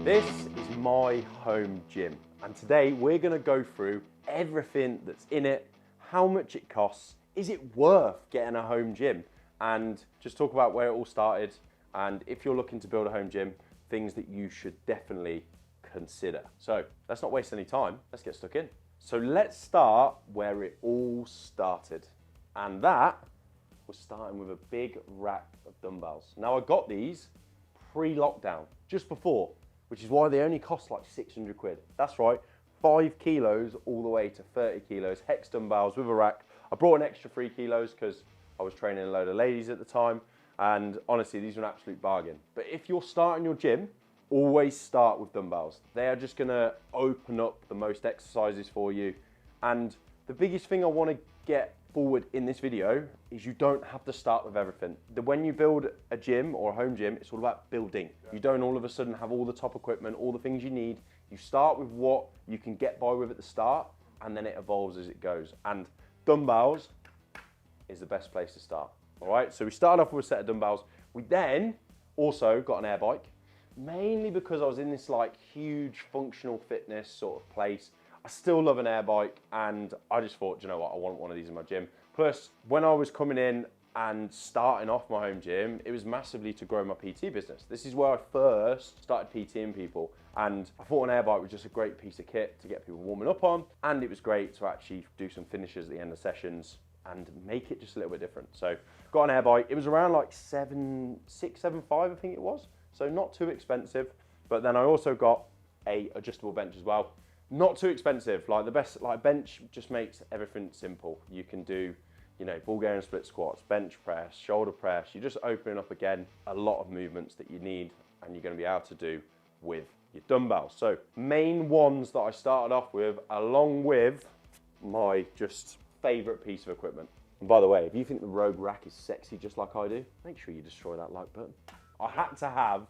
This is my home gym, and today we're going to go through everything that's in it, how much it costs, is it worth getting a home gym, and just talk about where it all started, and if you're looking to build a home gym, things that you should definitely consider. So let's not waste any time, let's get stuck in. So let's start where it all started, and that was starting with a big rack of dumbbells. Now I got these pre-lockdown, just before, which is why they only cost like 600 quid. That's right, 5 kilos all the way to 30 kilos, hex dumbbells with a rack. I brought an extra 3 kilos because I was training a load of ladies at the time, and honestly, these are an absolute bargain. But if you're starting your gym, always start with dumbbells. They are just gonna open up the most exercises for you. And the biggest thing I wanna get forward in this video is you don't have to start with everything. When you build a gym or a home gym, it's all about building. You don't all of a sudden have all the top equipment, all the things you need. You start with what you can get by with at the start, and then it evolves as it goes. And dumbbells is the best place to start. All right, so we started off with a set of dumbbells. We then also got an air bike, mainly because I was in this like huge functional fitness sort of place. I still love an air bike, and I just thought, you know what, I want one of these in my gym. Plus, when I was coming in and starting off my home gym, it was massively to grow my PT business. This is where I first started PTing people, and I thought an air bike was just a great piece of kit to get people warming up on, and it was great to actually do some finishes at the end of sessions and make it just a little bit different. So got an air bike. It was around like 675, I think it was. So not too expensive. But then I also got a adjustable bench as well. Not too expensive. Like the best, like bench just makes everything simple. You can do, you know, Bulgarian split squats, bench press, shoulder press. You're just opening up again a lot of movements that you need and you're going to be able to do with your dumbbells. So main ones that I started off with, along with my just favorite piece of equipment. And by the way, if you think the Rogue rack is sexy just like I do, make sure you destroy that like button. I had to have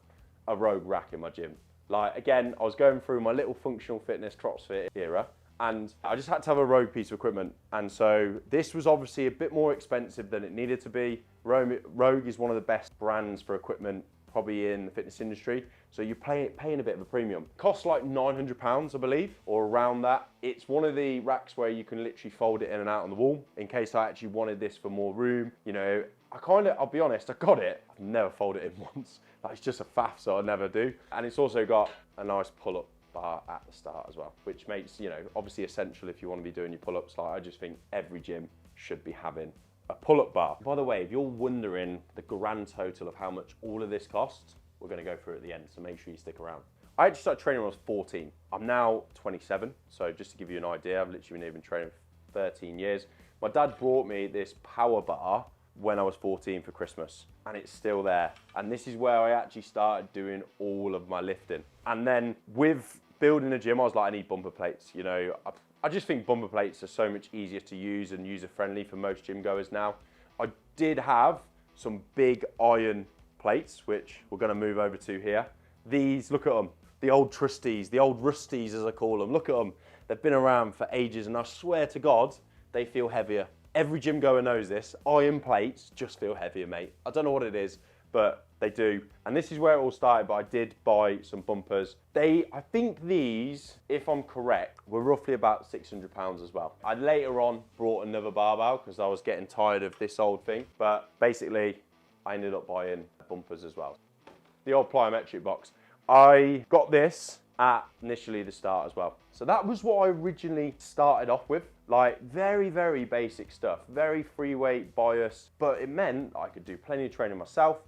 a Rogue rack in my gym. Like again, I was going through my little functional fitness CrossFit era, and I just had to have a Rogue piece of equipment. And so this was obviously a bit more expensive than it needed to be. Rogue is one of the best brands for equipment probably in the fitness industry. So you're paying a bit of a premium. Costs like £900, I believe, or around that. It's one of the racks where you can literally fold it in and out on the wall in case I actually wanted this for more room. You know, I'll be honest, I got it. I've never folded it in once. Like, it's just a faff, so I never do. And it's also got a nice pull-up bar at the start as well, which makes, you know, obviously essential if you want to be doing your pull-ups. Like, I just think every gym should be having a pull-up bar. By the way, if you're wondering the grand total of how much all of this costs, we're going to go through it at the end, so make sure you stick around. I actually started training when I was 14. I'm now 27, so just to give you an idea, I've literally been training for 13 years. My dad brought me this power bar when I was 14 for Christmas, and it's still there. And this is where I actually started doing all of my lifting. And then with building a gym, I was like, I need bumper plates. You know, I just think bumper plates are so much easier to use and user-friendly for most gym goers now. I did have some big iron plates, which we're gonna move over to here. These, look at them, the old trusties, the old rusties as I call them, look at them. They've been around for ages, and I swear to God, they feel heavier. Every gym goer knows this. Iron plates just feel heavier, mate. I don't know what it is, but they do. And this is where it all started, but I did buy some bumpers. I think these, if I'm correct, were roughly about £600 as well. I later on brought another barbell because I was getting tired of this old thing, but basically I ended up buying bumpers as well. The old plyometric box. I got this at initially the start as well. So that was what I originally started off with. Like very, very basic stuff, very free weight bias, but it meant I could do plenty of training myself.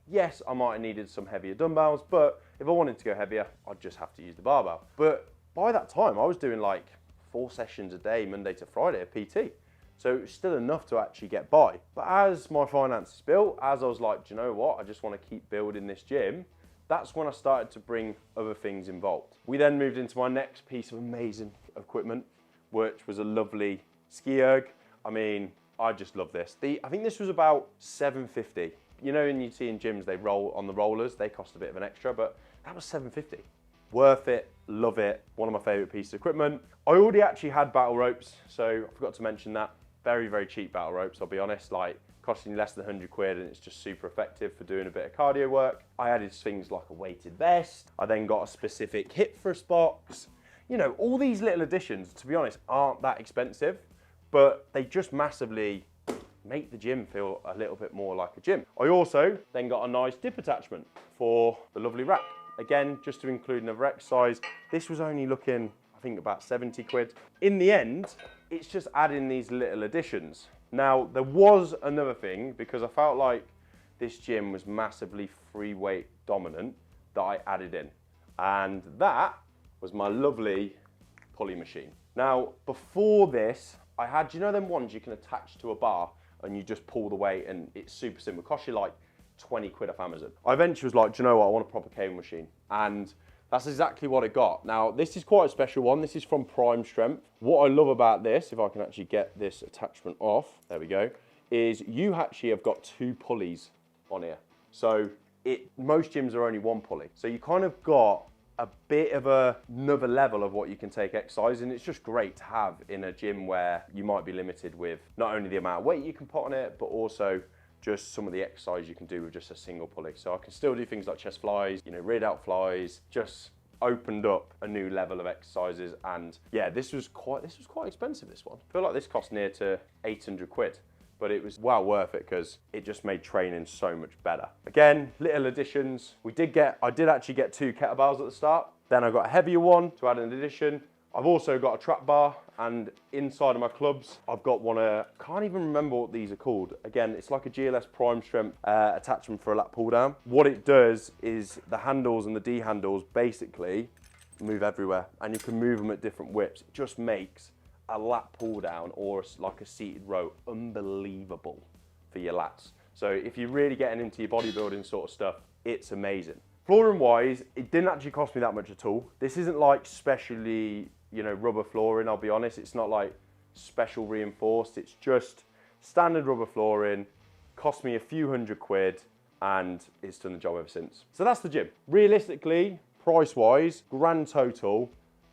Yes, I might have needed some heavier dumbbells, but if I wanted to go heavier, I'd just have to use the barbell. But by that time, I was doing like 4 sessions a day, Monday to Friday of PT. So it was still enough to actually get by. But as my finances built, as I was like, do you know what? I just want to keep building this gym. That's when I started to bring other things involved. We then moved into my next piece of amazing equipment, which was a lovely ski erg. I mean, I just love this. I think this was about $750. You know, when you see in gyms, they roll on the rollers, they cost a bit of an extra, but that was $750. Worth it, love it, one of my favorite pieces of equipment. I already actually had battle ropes, so I forgot to mention that. Very, very cheap battle ropes, I'll be honest. Like, costing you less than 100 quid, and it's just super effective for doing a bit of cardio work. I added things like a weighted vest. I then got a specific hip thrust box. You know, all these little additions, to be honest, aren't that expensive, but they just massively make the gym feel a little bit more like a gym. I also then got a nice dip attachment for the lovely rack. Again, just to include another exercise. This was only looking, I think, about 70 quid. In the end, it's just adding these little additions. Now, there was another thing, because I felt like this gym was massively free weight dominant, that I added in. And that was my lovely pulley machine. Now, before this, I had, you know them ones you can attach to a bar and you just pull the weight, and it's super simple. It costs you like 20 quid off Amazon. I eventually was like, do you know what? I want a proper cable machine. And that's exactly what it got. Now, this is quite a special one. This is from Prime Strength. What I love about this, if I can actually get this attachment off, there we go, is you actually have got 2 pulleys on here. So most gyms are only 1 pulley. So you kind of got a bit of another level of what you can take exercise, and it's just great to have in a gym where you might be limited with not only the amount of weight you can put on it, but also just some of the exercise you can do with just a single pulley. So I can still do things like chest flies, you know, rear delt flies, just opened up a new level of exercises. And yeah, this was quite expensive, this one. I feel like this cost near to 800 quid. But it was well worth it because it just made training so much better. Again, little additions. I did actually get 2 kettlebells at the start. Then I got a heavier one to add an addition. I've also got a trap bar, and inside of my clubs, I've got one, can't even remember what these are called. Again, it's like a GLS Prime Strength attachment for a lat pull down. What it does is the handles and the D handles basically move everywhere, and you can move them at different widths. It just makes a lat pull down or like a seated row unbelievable for your lats. So if you're really getting into your bodybuilding sort of stuff, it's amazing. Flooring wise, it didn't actually cost me that much at all. This isn't like specially, you know, rubber flooring, I'll be honest. It's not like special reinforced. It's just standard rubber flooring. Cost me a few hundred quid, and it's done the job ever since. So that's the gym. Realistically, price wise, grand total,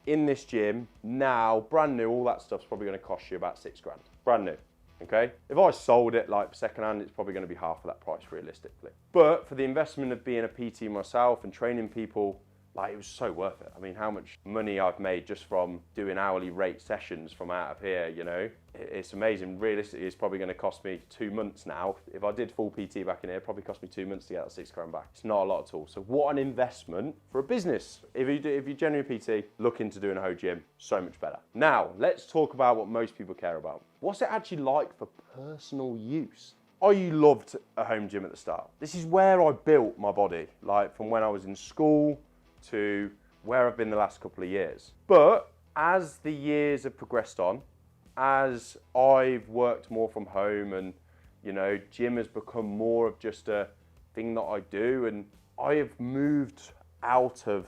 in this gym now, brand new, all that stuff's probably going to cost you about 6 grand, brand new. Okay, if I sold it like secondhand, it's probably going to be half of that price realistically. But for the investment of being a PT myself and training people, like, it was so worth it. I mean, how much money I've made just from doing hourly rate sessions from out of here, you know, it's amazing. Realistically, it's probably going to cost me 2 months now. If I did full PT back in here, it'd probably cost me 2 months to get that 6 grand back. It's not a lot at all. So what an if for a business. If you're genuine PT, look into doing a home gym, so much better. Now, let's talk about what most people care about. What's it actually like for personal use? I loved a home gym at the start. This is where I built my body, like from when I was in school to where I've been the last couple of years. But as the years have progressed on, as I've worked more from home and, you know, gym has become more of just a thing that I do, and I have moved out of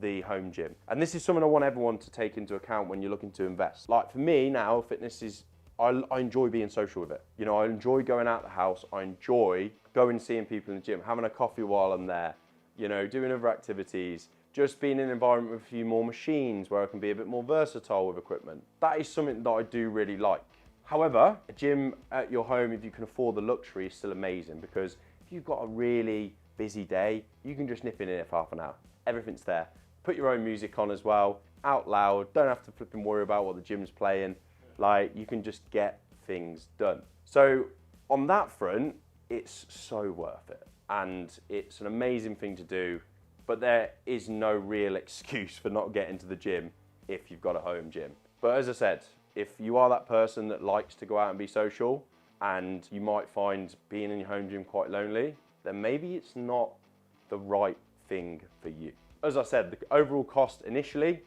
the home gym. And this is something I want everyone to take into account when you're looking to invest. Like for me now, fitness is, I enjoy being social with it. You know, I enjoy going out the house. I enjoy going and seeing people in the gym, having a coffee while I'm there, you know, doing other activities, just being in an environment with a few more machines where I can be a bit more versatile with equipment. That is something that I do really like. However, a gym at your home, if you can afford the luxury, is still amazing, because if you've got a really busy day, you can just nip in here for half an hour. Everything's there. Put your own music on as well, out loud. Don't have to flip and worry about what the gym's playing. Like, you can just get things done. So on that front, it's so worth it. And it's an amazing thing to do, but there is no real excuse for not getting to the gym if you've got a home gym. But as I said, if you are that person that likes to go out and be social, and you might find being in your home gym quite lonely, then maybe it's not the right thing for you. As I said, the overall cost initially,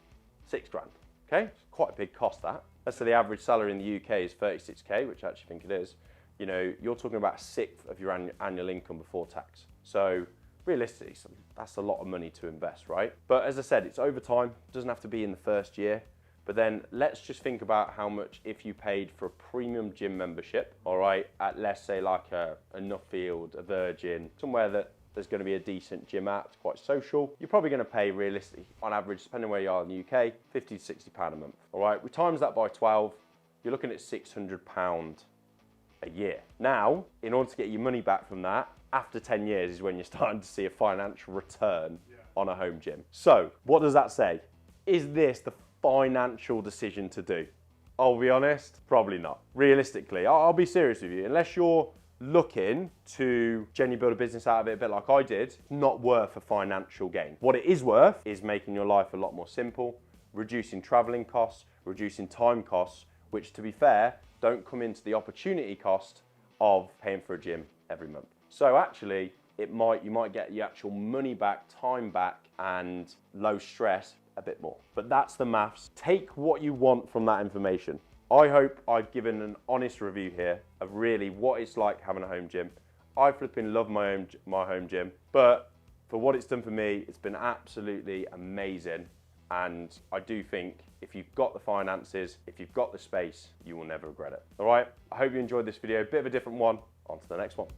6 grand, okay? It's quite a big cost, that. Let's say the average salary in the UK is 36K, which I actually think it is. You know, you're talking about 1/6 of your annual income before tax. So realistically, that's a lot of money to invest, right? But as I said, it's over time. It doesn't have to be in the first year. But then let's just think about how much if you paid for a premium gym membership, all right, at let's say like a Nuffield, a Virgin, somewhere that there's going to be a decent gym at, it's quite social. You're probably going to pay realistically, on average, depending where you are in the UK, £50 to £60 a month. All right, we times that by 12, you're looking at £600 a year. Now, in order to get your money back from that, after 10 years is when you're starting to see a financial return on a home gym. So, what does that say? Is this the financial decision to do? I'll be honest, probably not. Realistically, I'll be serious with you. Unless you're looking to genuinely build a business out of it, a bit like I did, it's not worth a financial gain. What it is worth is making your life a lot more simple, reducing traveling costs, reducing time costs, which, to be fair, don't come into the opportunity cost of paying for a gym every month. So actually, you might get your actual money back, time back, and low stress a bit more. But that's the maths. Take what you want from that information. I hope I've given an honest review here of really what it's like having a home gym. I flipping love my home gym, but for what it's done for me, it's been absolutely amazing. And I do think if you've got the finances, if you've got the space, you will never regret it. All right, I hope you enjoyed this video. A bit of a different one. On to the next one.